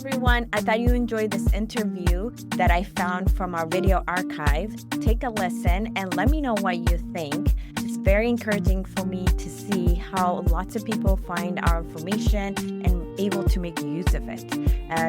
everyone. I thought you enjoyed this interview that I found from our video archive. Take a listen and let me know what you think. It's very encouraging for me to see how lots of people find our information and able to make use of it.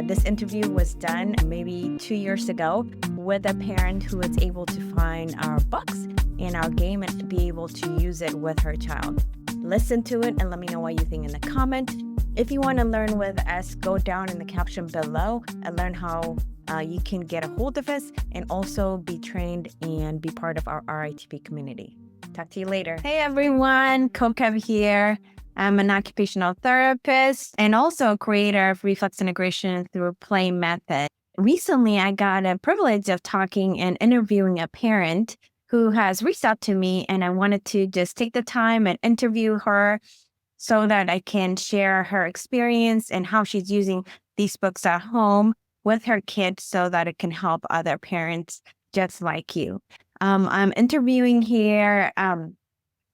This interview was done maybe 2 years ago with a parent who was able to find our books and our game and be able to use it with her child. Listen to it and let me know what you think in the comment. If you want to learn with us, go down in the caption below and learn how you can get a hold of us and also be trained and be part of our RITP community. Talk to you later. Hey everyone, Kokeb here. I'm an occupational therapist and also a creator of reflex integration through play method. Recently, I got a privilege of talking and interviewing a parent who has reached out to me, and I wanted to just take the time and interview her so that I can share her experience and how she's using these books at home with her kids so that it can help other parents just like you. I'm interviewing here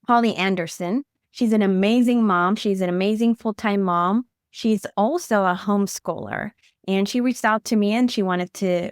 Holly Anderson. She's an amazing mom. She's an amazing full-time mom. She's also a homeschooler. And she reached out to me and she wanted to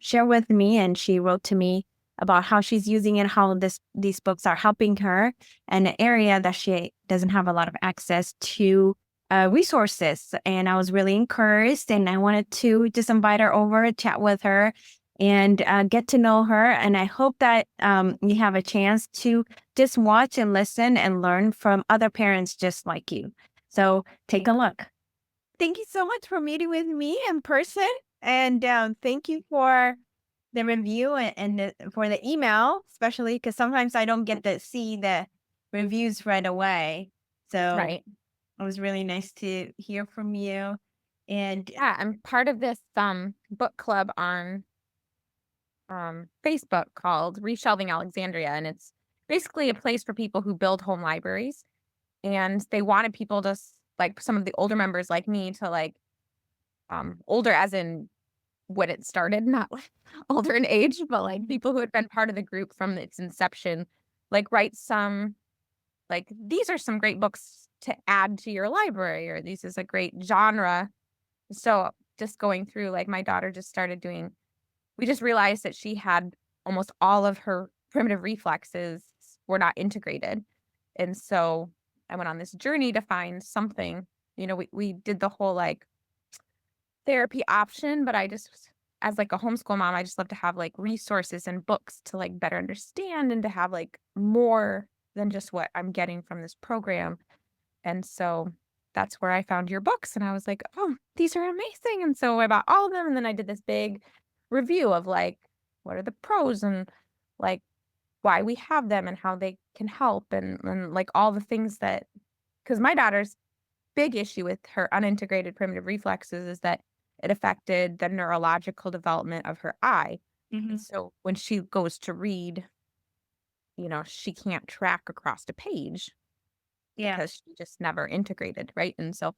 share with me, and she wrote to me about how she's using it, how these books are helping her in an area that she doesn't have a lot of access to resources. And I was really encouraged, and I wanted to just invite her over, chat with her, and get to know her. And I hope that you have a chance to just watch and listen and learn from other parents just like you. So take a look. Thank you so much for meeting with me in person. And thank you for the review and for the email, especially because sometimes I don't get to see the reviews right away. So Right. it was really nice to hear from you. And Yeah, I'm part of this book club on Facebook called Reshelving Alexandria, and it's basically a place for people who build home libraries, and they wanted people to like some of the older members like me to like older as in when it started, not like older in age, but like people who had been part of the group from its inception, like write some like these are some great books to add to your library, or this is a great genre. So just going through, like my daughter just started doing, we just realized that she had almost all of her primitive reflexes were not integrated. And so I went on this journey to find something. We did the whole like therapy option, but I just, as like a homeschool mom, I just love to have like resources and books to like better understand and to have like more than just what I'm getting from this program. And so that's where I found your books, and I was like, "Oh, these are amazing." And so I bought all of them, and then I did this big review of like what are the pros and like why we have them and how they can help and like all the things that, cuz my daughter's big issue with her unintegrated primitive reflexes is that it affected the neurological development of her eye. And Mhm. so when she goes to read, she can't track across a page Yeah. because she just never integrated, right? And so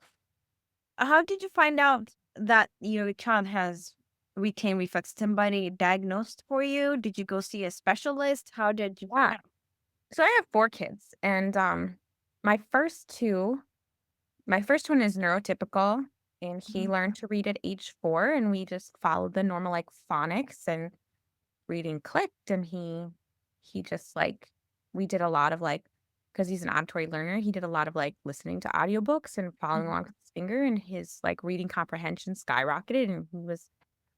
How did you find out that your child has retained reflex? Somebody diagnosed for you? Did you go see a specialist? How did you yeah. find out? So I have 4 kids, and, my first 2 my first one is neurotypical, and he Mhm. learned to read at age 4, and we just followed the normal, like, phonics, and reading clicked, and he just, like we did a lot of, like, because he's an auditory learner, he did a lot of, like, listening to audiobooks and following Mhm. along with his finger, and his, like, reading comprehension skyrocketed, and he was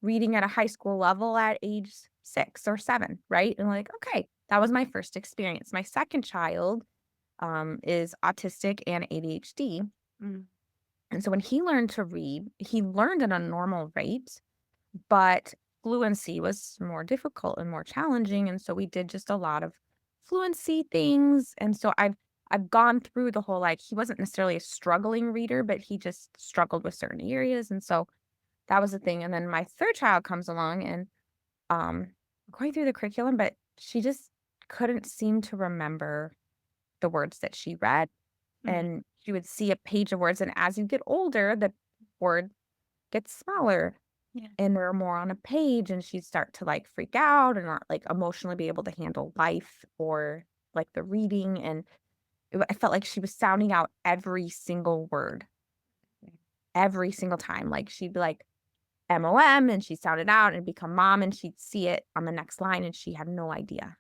reading at a high school level at age 6 or 7, right? And, like, okay, that was my first experience. My second child, is autistic and ADHD, Mm. and so when he learned to read, he learned at a normal rate, but fluency was more difficult and more challenging, and so we did just a lot of fluency things, and so I've gone through the whole, like, he wasn't necessarily a struggling reader, but he just struggled with certain areas, and so that was the thing. And then my third child comes along and, going through the curriculum, but she just couldn't seem to remember the words that she read, Mhm. and she would see a page of words, and as you get older, the word gets smaller Yeah. and they're more on a page, and she'd start to like freak out and not like emotionally be able to handle life or like the reading. And I felt like she was sounding out every single word every single time. Like she'd be like, MOM, and she sounded out and become mom, and she'd see it on the next line and she had no idea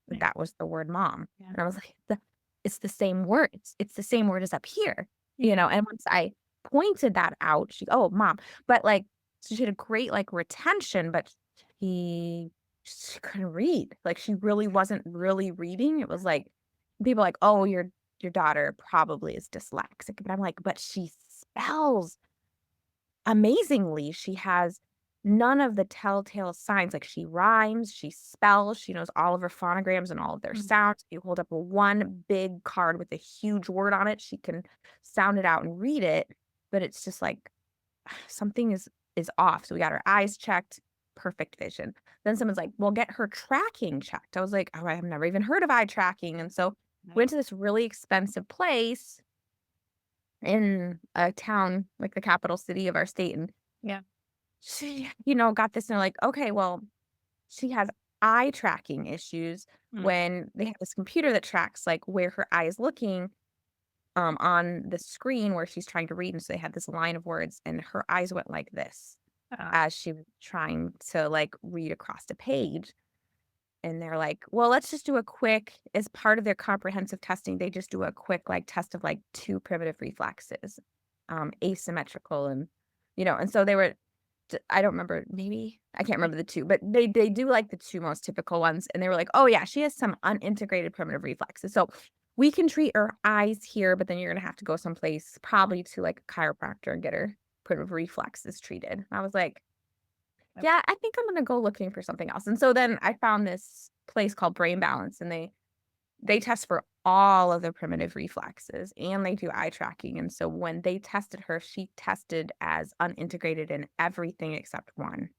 that Yeah. that was the word mom. Yeah. And I was like, it's the same word. It's the same word as up here, you know? And once I pointed that out, oh, mom. But like, so she had a great like retention, but she couldn't read. Like she really wasn't really reading. It was like people like, oh, your daughter probably is dyslexic. But I'm like, but she spells amazingly. She has none of the telltale signs. Like she rhymes, she spells, she knows all of her phonograms and all of their sounds. You hold up one big card with a huge word on it, she can sound it out and read it. But it's just like something is off. So we got her eyes checked, perfect vision. Then someone's like, well, get her tracking checked. I was like, oh, I've never even heard of eye tracking. And so went to this really expensive place in a town, like the capital city of our state. And Yeah. she, got this and they're like, okay, well, she has eye tracking issues when they have this computer that tracks like where her eye is looking on the screen where she's trying to read. And so they had this line of words and her eyes went like this as she was trying to like read across the page. And they're like, well, let's just do a quick, as part of their comprehensive testing, they just do a quick like test of like 2 primitive reflexes, asymmetrical and so they were, I don't remember, maybe, I can't remember the 2, but they do like the 2 most typical ones. And they were like, oh yeah, she has some unintegrated primitive reflexes. So we can treat her eyes here, but then you're going to have to go someplace probably to like a chiropractor and get her primitive reflexes treated. And I was like, yeah, I think I'm gonna go looking for something else. And so then I found this place called Brain Balance, and they test for all of the primitive reflexes and they do eye tracking. And so when they tested her, she tested as unintegrated in everything except one.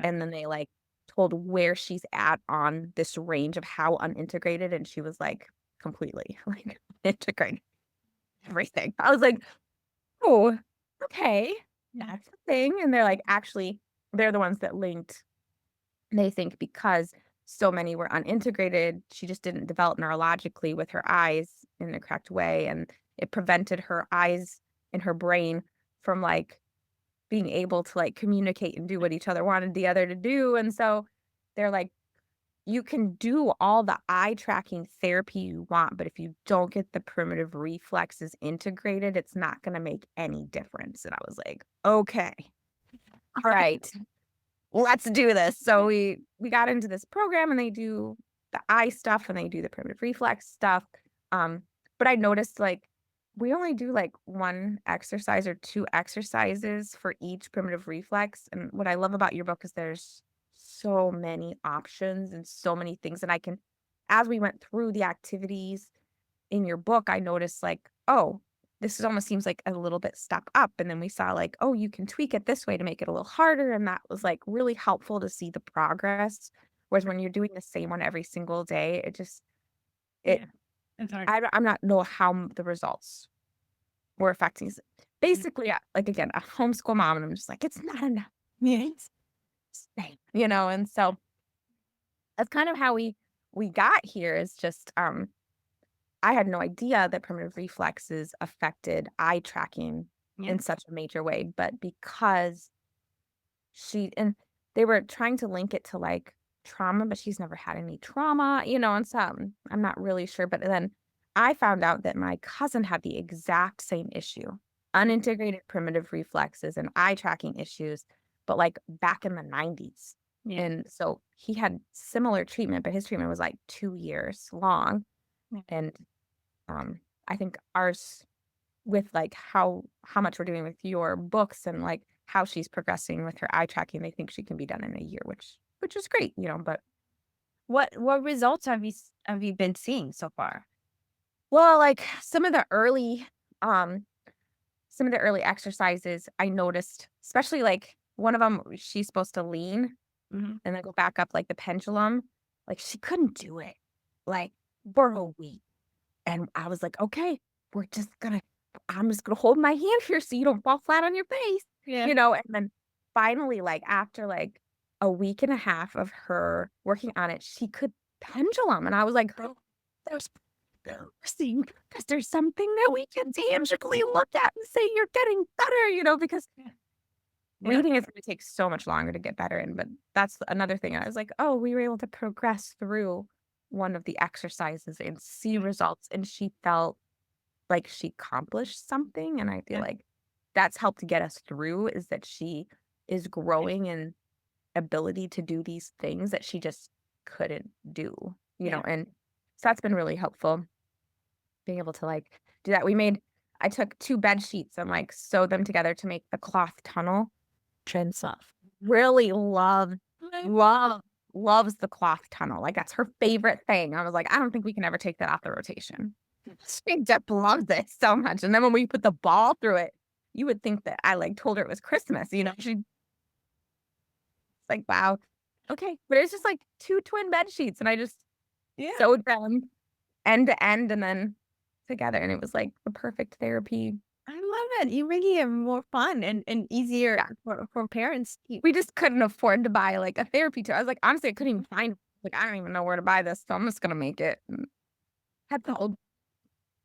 And then they like told where she's at on this range of how unintegrated, and she was like completely like integrated everything. I was like, oh, okay, that's the thing. And they're like, actually, they're the ones that linked. They think because so many were unintegrated, she just didn't develop neurologically with her eyes in the correct way. And it prevented her eyes and her brain from like being able to like communicate and do what each other wanted the other to do. And so they're like, you can do all the eye tracking therapy you want, but if you don't get the primitive reflexes integrated, it's not going to make any difference. And I was like, okay, all right, let's do this. So we got into this program and they do the eye stuff and they do the primitive reflex stuff. But I noticed like we only do like 1 exercise or 2 exercises for each primitive reflex. And what I love about your book is there's so many options and so many things. And as we went through the activities in your book, I noticed like, oh, almost seems like a little bit step up. And then we saw like, oh, you can tweak it this way to make it a little harder. And that was like really helpful to see the progress. Whereas when you're doing the same one every single day, it's hard. I'm not know how the results were affecting. Basically, like again, a homeschool mom, and I'm just like, it's not enough. Yeah. It's same, and so that's kind of how we got here is just I had no idea that primitive reflexes affected eye tracking in such a major way, but because and they were trying to link it to like trauma, but she's never had any trauma, and so I'm not really sure. But then I found out that my cousin had the exact same issue, unintegrated primitive reflexes and eye tracking issues, but like back in the 90s. Yeah. And so he had similar treatment, but his treatment was like 2 years long. And I think ours with like how much we're doing with your books and like how she's progressing with her eye tracking, they think she can be done in a year, which is great, but What results have you been seeing so far? well, like some of the early exercises I noticed, especially like one of them, she's supposed to lean and then go back up like the pendulum. Like she couldn't do it like for a week. And I was like, okay, I'm just gonna hold my hand here so you don't fall flat on your face. And then finally, like after like a week and a half of her working on it, she could pendulum. And I was like, oh, there's seeing because there's something that we can tangibly look at and say you're getting better, because Yeah. reading is going to take so much longer to get better in, but that's another thing. I was like, oh, we were able to progress through one of the exercises and see results, and she felt like she accomplished something. And I feel Yeah. like that's helped get us through, is that she is growing in ability to do these things that she just couldn't do, Yeah. and so that's been really helpful, being able to like do that. I took two bed sheets and like sewed them together to make the cloth tunnel. And stuff. Really loves the cloth tunnel. Like that's her favorite thing. I was like, I don't think we can ever take that off the rotation. She just loves it so much. And then when we put the ball through it, you would think that I like told her it was Christmas. She's like, wow, okay. But it's just like two twin bed sheets, and I just Yeah. sewed them end to end and then together, and it was like the perfect therapy. I love it. You really have more fun and easier Yeah. for parents. We just couldn't afford to buy like a therapy tool. I was like, honestly, I couldn't even find, like, I don't even know where to buy this, so I'm just gonna make it. And had the whole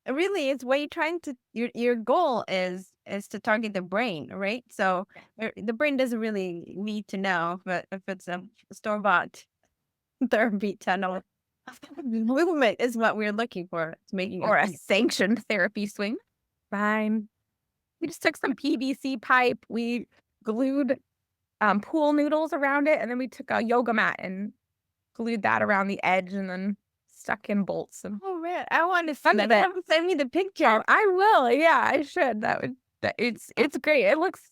Really, it's what you're trying to. Your goal is to target the brain, right? So the brain doesn't really need to know, but if it's a store bought therapy tunnel, movement is what we're looking for. It's making or a sanctioned therapy swing. Fine. We just took some PVC pipe. We glued pool noodles around it, and then we took a yoga mat and glued that around the edge, and then stuck in bolts. And Oh man, I want to Fun send of that. it. Send me the picture. I will. Yeah, I should. It's great. It looks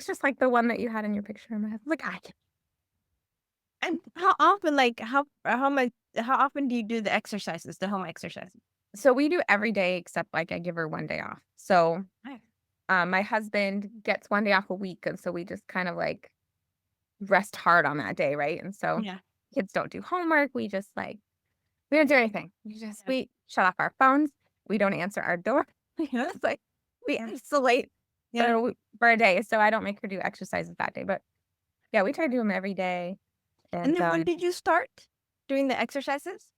just like the one that you had in your picture in my head. Like I can. And how often, like how often do you do the exercises, the home exercises? So we do every day except like I give her one day off. So Nice. my husband gets one day off a week, and so we just kind of like rest hard on that day, right? And so Yeah. kids don't do homework. We don't do anything. We shut off our phones. We don't answer our door. It's like we isolate for a day. So I don't make her do exercises that day. But yeah, we try to do them every day. And And then when did you start doing the exercises?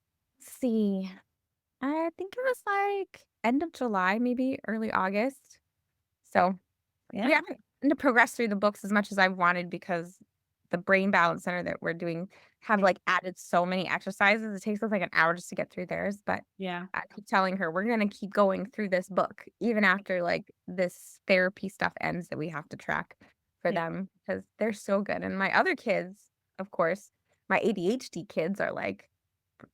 see, I think it was like end of July, maybe early August. So we haven't to progress through the books as much as I wanted, because the brain balance center that we're doing have like added so many exercises. It takes us like an hour just to get through theirs. But Yeah. I keep telling her we're gonna keep going through this book even after like this therapy stuff ends, that we have to track for Yeah. them, because they're so good. And my other kids, of course, my ADHD kids are like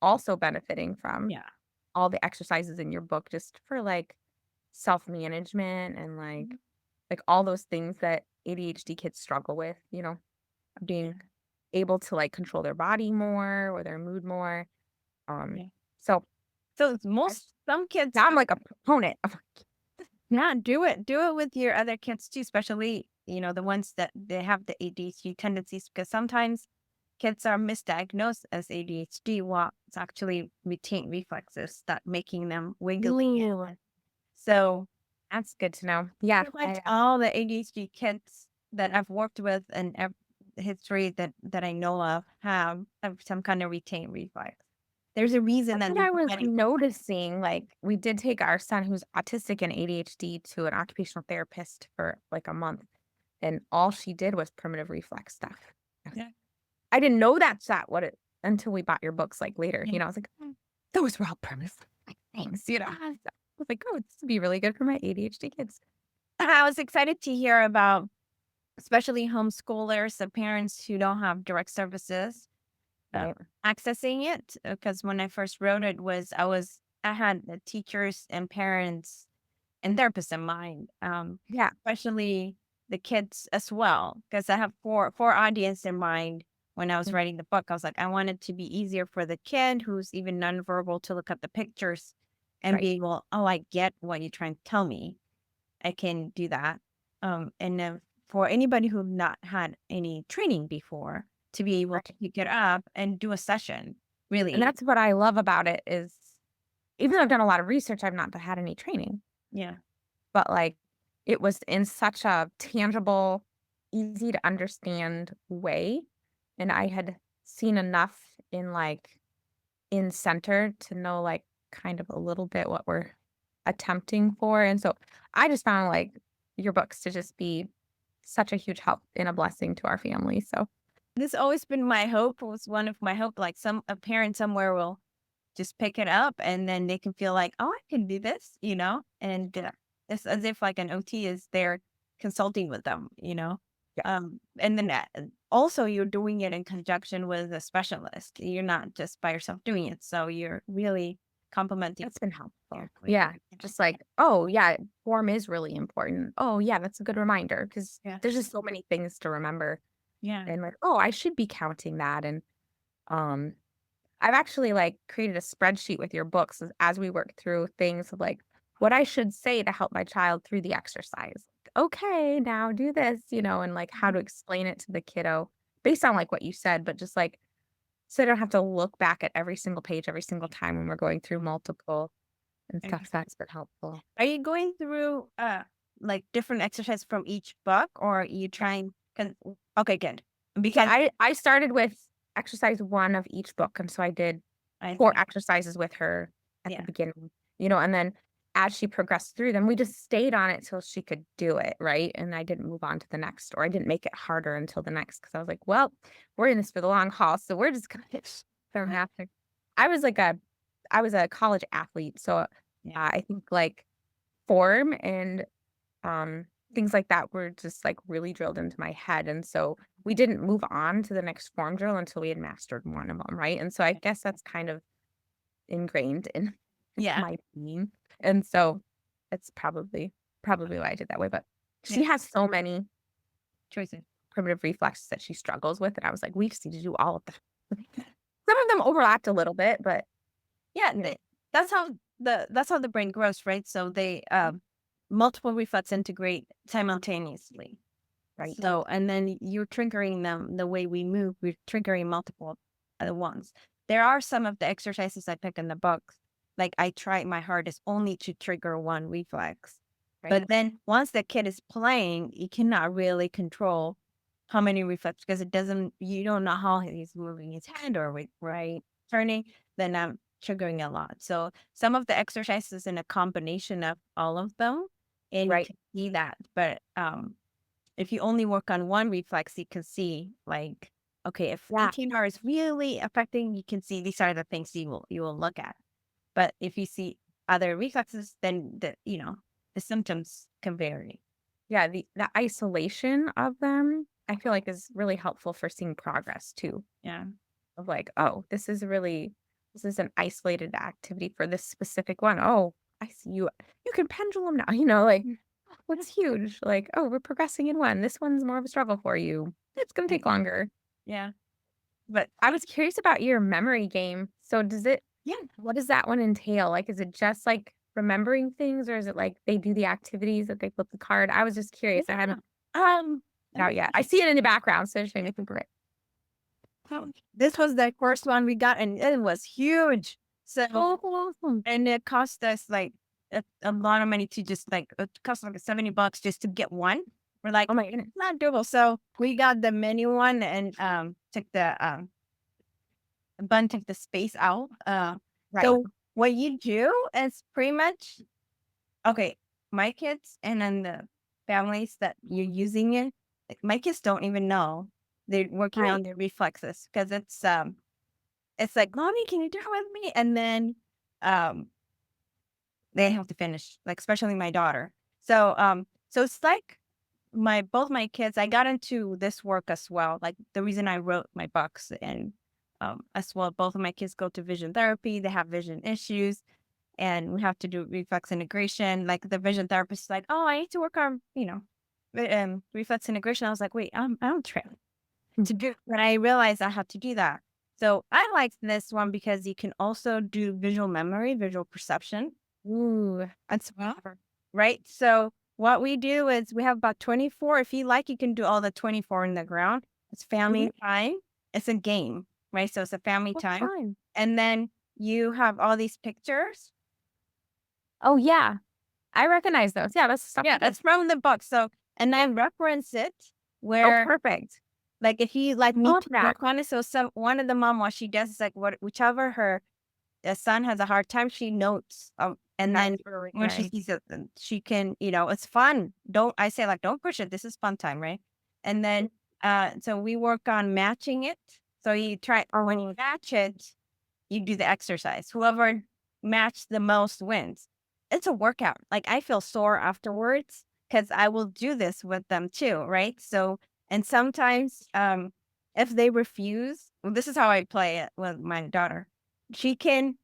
also benefiting from Yeah. all the exercises in your book, just for like self-management and like all those things that ADHD kids struggle with, being able to like control their body more or their mood more. Yeah. So So some kids now I'm like a proponent of do it with your other kids too, especially the ones that they have the ADHD tendencies, because sometimes kids are misdiagnosed as ADHD while it's actually retained reflexes that making them wiggly. So that's good to know. Yeah. pretty much all the ADHD kids that I've worked with and history that I know of have some kind of retained reflex. There's a reason That's that what I was noticing. Like, we did take our son who's autistic and ADHD to an occupational therapist for like a month, and all she did was primitive reflex stuff. Yeah. I didn't know that's what it until we bought your books like later. I was like, those were all primitive things. So I was like, oh, this would be really good for my ADHD kids. I was excited to hear about, especially homeschoolers, the parents who don't have direct services Right. accessing it. Because when I first wrote it, I had the teachers and parents and therapists in mind. Yeah. Especially the kids as well, because I have four audience in mind. When I was writing the book, I was like, I want it to be easier for the kid who's even nonverbal to look at the pictures and be able, oh, I get what you're trying to tell me. I can do that. And then for anybody who've not had any training before, to be able to pick it up and do a session, really. And that's what I love about it is, even though I've done a lot of research, I've not had any training. Yeah. But like, it was in such a tangible, easy to understand way. And I had seen enough in center to know like kind of a little bit what we're attempting for. And so I just found like your books to just be such a huge help and a blessing to our family. So This has always been my hope, was one of my hope, like a parent somewhere will just pick it up and then they can feel like, oh, I can do this, and it's as if like an OT is there consulting with them, yeah, and then also you're doing it in conjunction with a specialist. You're not just by yourself doing it. So you're really complementing. that's been helpful. Yeah. Yeah. Just like, oh, yeah, form is really important. Oh, yeah, that's a good reminder because Yeah. there's just so many things to remember. Yeah. And like, oh, I should be counting that. And um, I've actually like created a spreadsheet with your books as we work through things of like what I should say to help my child through the exercise. Okay, now do this, and like how to explain it to the kiddo based on like what you said, but just like so I don't have to look back at every single page every single time when we're going through multiple and stuff. Okay. That's been helpful. Are you going through like different exercises from each book, or are you trying? Okay, good. Because I started with exercise 1 of each book, and so I did I 4 exercises with her at Yeah. the beginning, and then as she progressed through them, we just stayed on it till she could do it, right? And I didn't move on to the next, or I didn't make it harder until the next because I was like, well, we're in this for the long haul, so we're just gonna dramatic. I was a college athlete, so Yeah. I think like form and um, things like that were just like really drilled into my head. And so we didn't move on to the next form drill until we had mastered one of them. Right. And so I guess that's kind of ingrained in Yeah. my being. And so it's probably why I did that way. But she Yeah. has so many Choices. primitive reflexes that she struggles with. And I was like, we just need to do all of them. Some of them overlapped a little bit, but Yeah, that's how the brain grows, right? So they multiple reflex integrate simultaneously, right. so and then you're triggering them the way we move. We're triggering multiple at once. There are some of the exercises I pick in the books, like I try my hardest only to trigger one reflex, Right. but then once the kid is playing, you cannot really control how many reflex because you don't know how he's moving his hand or right turning. Then I'm triggering a lot. So some of the exercises in a combination of all of them, and you Right. can see that. But if you only work on one reflex, you can see like, okay, if Yeah. 18R is really affecting, you can see these are the things you will look at. But if you see other reflexes, then the symptoms can vary. Yeah, the isolation of them, I feel like is really helpful for seeing progress too. Yeah. Of like, oh, this is an isolated activity for this specific one. Oh, I see you. You can pendulum now, like what's huge. Like, oh, we're progressing in one. This one's more of a struggle for you. It's gonna take longer. Yeah. But I was curious about your memory game. So what does that one entail? Like, is it just like remembering things or is it like they do the activities that they flip the card? I was just curious. I hadn't out yet. I see it in the background, so it just made me think of it. This was the first one we got, and it was huge. So, awesome. and it cost us like a lot of money to just like, it cost like $70 just to get one. We're like, Oh my goodness. not doable. So we got the mini one and took the took the space out. Right. So what you do is pretty much, okay, my kids and then the families that you're using it, like my kids don't even know they're working on their reflexes because it's like, mommy, can you do it with me? And then they have to finish, like especially my daughter. So so it's like both my kids, I got into this work as well. Like the reason I wrote my books and as well, both of my kids go to vision therapy. They have vision issues and we have to do reflex integration. Like the vision therapist is like, oh, I need to work on, reflex integration. I was like, wait, I'm trained to do, but I realized I had to do that. So I like this one because you can also do visual memory, visual perception. Ooh, That's right. So what we do is we have about 24. If you like, you can do all the 24 in the ground. It's family time. It's a game, right? So it's a family time. fun. And then you have all these pictures. Oh yeah. I recognize those. Yeah, that's stuff. Yeah, that's from the book. So, and I reference it Oh, where, perfect. like, if you like me Love to that. work on it. So one of the mom, what she does is like, whichever her the son has a hard time, she notes And That's then really when she nice. sees it, then she can, it's fun. I say like, don't push it. This is fun time, right? And then, so we work on matching it. So you try, or when you match it, you do the exercise. Whoever matched the most wins. It's a workout. Like I feel sore afterwards because I will do this with them too, right? So, and sometimes, if they refuse, well, this is how I play it with my daughter. She can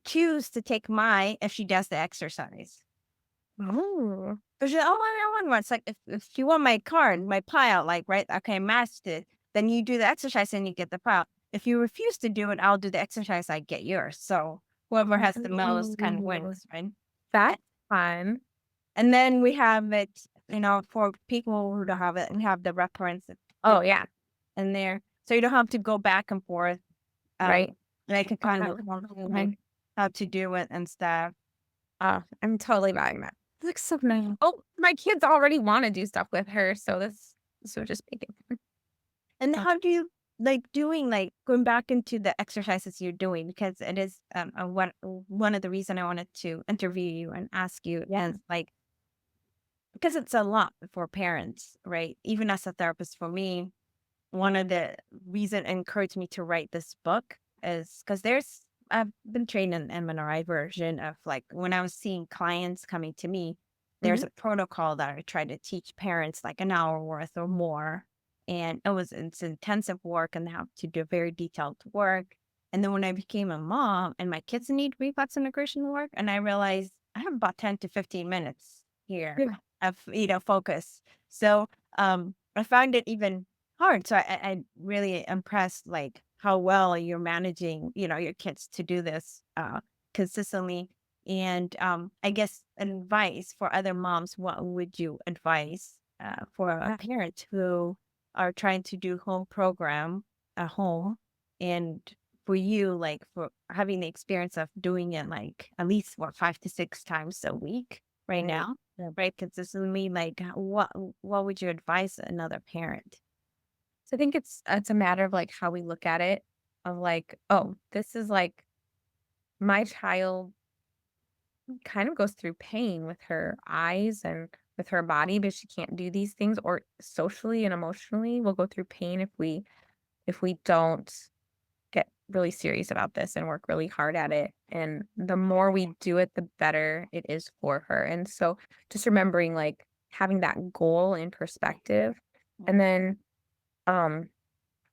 choose to take if she does the exercise. Oh, So she's like, oh, I want one. It's like, if you want my card, my pile, like, right? Okay, I matched it. Then you do the exercise and you get the pile. If you refuse to do it, I'll do the exercise, I get yours. So whoever has the most kind of wins, right? that's fun. And then we have it, for people who don't have it, we have the reference Oh, yeah. in there. So you don't have to go back and forth. Right. They can kind of Okay. learn how to do it and stuff. I'm totally buying that. Looks so nice. Oh, my kids already want to do stuff with her, so this would just make it fun. And Oh. how do you going back into the exercises you're doing? Because it is one of the reason I wanted to interview you and ask you is because it's a lot for parents, right? Even as a therapist, for me, one of the reason encouraged me to write this book is because I've been trained in MNRI version of like when I was seeing clients coming to me, there's a protocol that I try to teach parents like an hour worth or more. And it's intensive work and they have to do very detailed work. And then when I became a mom and my kids need reflex integration work, and I realized I have about 10 to 15 minutes here of, focus. So I found it even hard. So I really impressed like how well you're managing, your kids to do this consistently. And I guess advice for other moms, what would you advise for a parent who are trying to do home program at home, and for you, like for having the experience of doing it like at least 5 to 6 times a week right now, right? Consistently, like what would you advise another parent? So I think it's a matter of like how we look at it, of like, oh, this is like my child kind of goes through pain with her eyes and with her body, but she can't do these things, or socially and emotionally we'll go through pain if we don't get really serious about this and work really hard at it. And the more we do it, the better it is for her. And so just remembering like having that goal in perspective. And then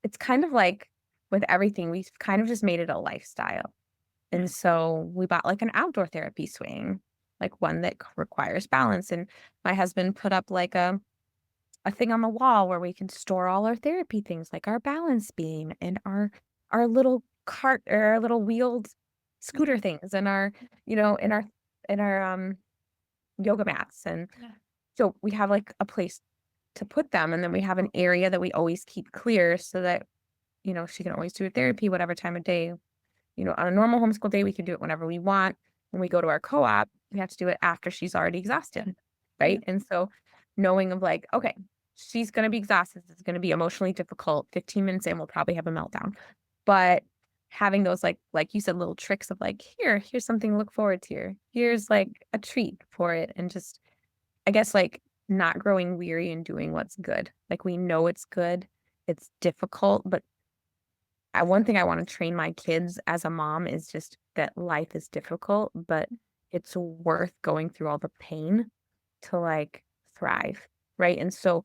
it's kind of like with everything, we've kind of just made it a lifestyle. And so we bought like an outdoor therapy swing, like one that requires balance. And my husband put up like a thing on the wall where we can store all our therapy things, like our balance beam and our little cart or our little wheeled scooter things and our, in our yoga mats. And so we have like a place to put them. And then we have an area that we always keep clear so that, she can always do a therapy, whatever time of day. On a normal homeschool day, we can do it whenever we want. When we go to our co-op, we have to do it after she's already exhausted, right? And so knowing of like, okay, she's going to be exhausted. It's going to be emotionally difficult. 15 minutes in, we'll probably have a meltdown. But having those like you said, little tricks of like, here's something to look forward to. Here's like a treat for it. And just, I guess, like not growing weary and doing what's good. Like we know it's good. It's difficult, but one thing I want to train my kids as a mom is just that life is difficult, but it's worth going through all the pain to like thrive. Right. And so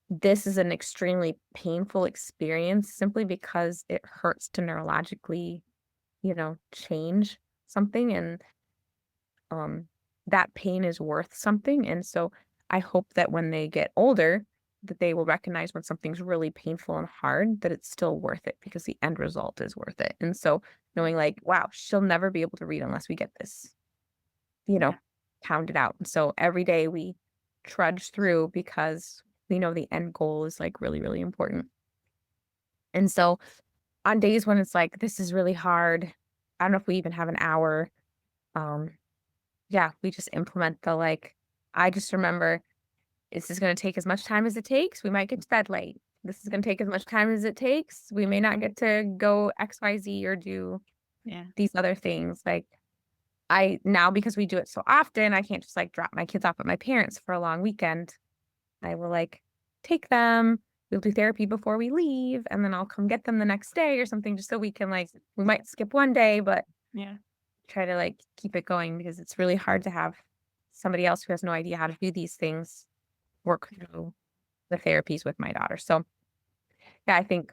this is an extremely painful experience simply because it hurts to neurologically, change something. And that pain is worth something. And so I hope that when they get older, that they will recognize when something's really painful and hard, that it's still worth it because the end result is worth it. And so knowing like, wow, she'll never be able to read unless we get this, pounded out. And so every day we trudge through because we know the end goal is like really, really important. And so on days when it's like, this is really hard, I don't know if we even have an hour. We just implement the like, I just remember this is going to take as much time as it takes. We might get to bed late. This is going to take as much time as it takes. We may not get to go XYZ or do these other things. Like now, because we do it so often, I can't just like drop my kids off at my parents for a long weekend. I will like take them. We'll do therapy before we leave, and then I'll come get them the next day or something, just so we can like, we might skip one day, but Yeah. try to like keep it going, because it's really hard to have somebody else who has no idea how to do these things work through the therapies with my daughter. So yeah, I think,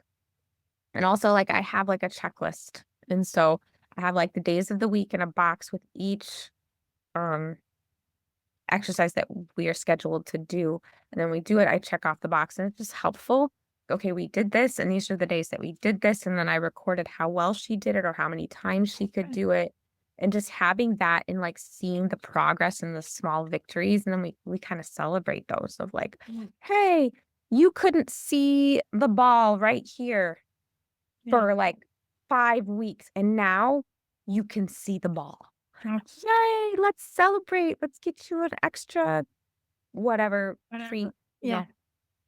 and also like I have like a checklist. And so I have like the days of the week in a box with each exercise that we are scheduled to do. And then we do it, I check off the box, and it's just helpful. Okay, we did this, and these are the days that we did this. And then I recorded how well she did it or how many times she could do it. And just having that and like seeing the progress and the small victories. And then we kind of celebrate those of like, hey, you couldn't see the ball right here for like 5 weeks, and now you can see the ball. Yay, let's celebrate. Let's get you an extra whatever free, you know,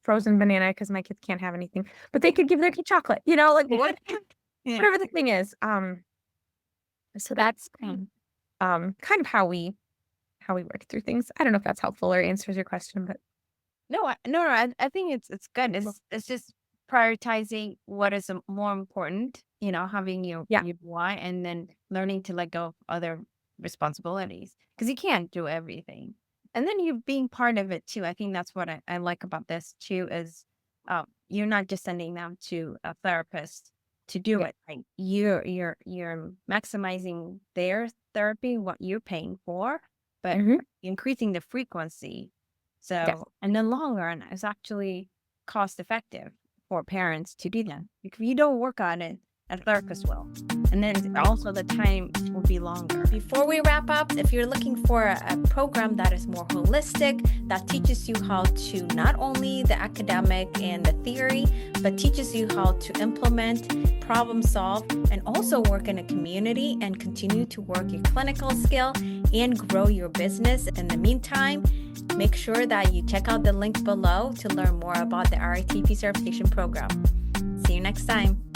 frozen banana, because my kids can't have anything, but they could give their kid chocolate, you know, like whatever the thing is. So that's kind of how we work through things. I don't know if that's helpful or answers your question, but No, I think it's good. It's just prioritizing what is more important, having your why, and then learning to let go of other responsibilities, because you can't do everything. And then you being part of it too. I think that's what I like about this too, is you're not just sending them to a therapist to do it. Right? You're maximizing their therapy, what you're paying for, but increasing the frequency. So in the long run, it's actually cost effective for parents to do that. If you don't work on it, a therapist will. And then also the time will be longer. Before we wrap up, if you're looking for a program that is more holistic, that teaches you how to not only the academic and the theory, but teaches you how to implement, problem solve, and also work in a community and continue to work your clinical skill and grow your business. In the meantime, make sure that you check out the link below to learn more about the RITP certification program. See you next time.